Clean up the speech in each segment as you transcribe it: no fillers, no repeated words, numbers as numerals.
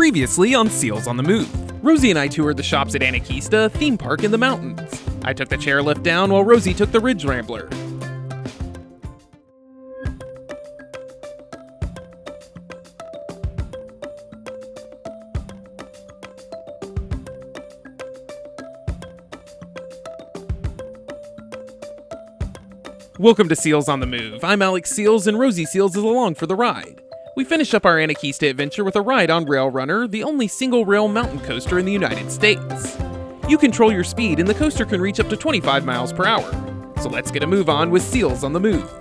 Previously on Seals on the Move, Rosie and I toured the shops at Anakeesta, a theme park in the mountains. I took the chairlift down while Rosie took the Ridge Rambler. Welcome to Seals on the Move. I'm Alex Seals, and Rosie Seals is along for the ride. We finished up our Anakeesta adventure with a ride on Rail Runner, the only single-rail mountain coaster in the United States. You control your speed, and the coaster can reach up to 25 miles per hour. So let's get a move on with Seals on the Move.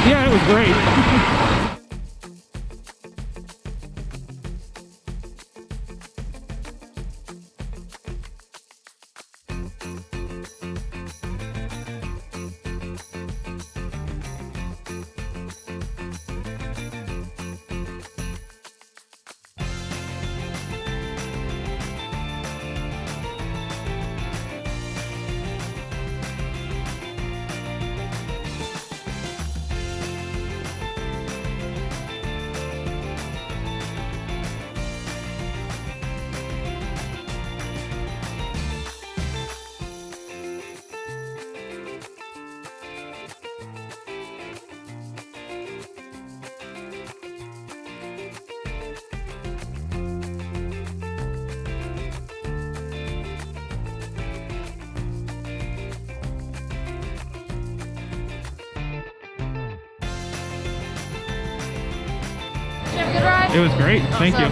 Yeah, it was great. It was great. Thank you.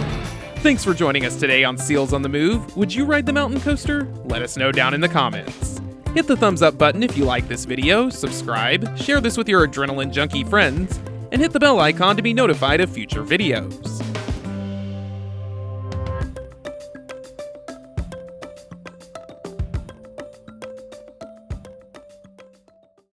Thanks for joining us today on Seals on the Move. Would you ride the mountain coaster? Let us know down in the comments. Hit the thumbs up button if you like this video, subscribe, share this with your adrenaline junkie friends, and hit the bell icon to be notified of future videos.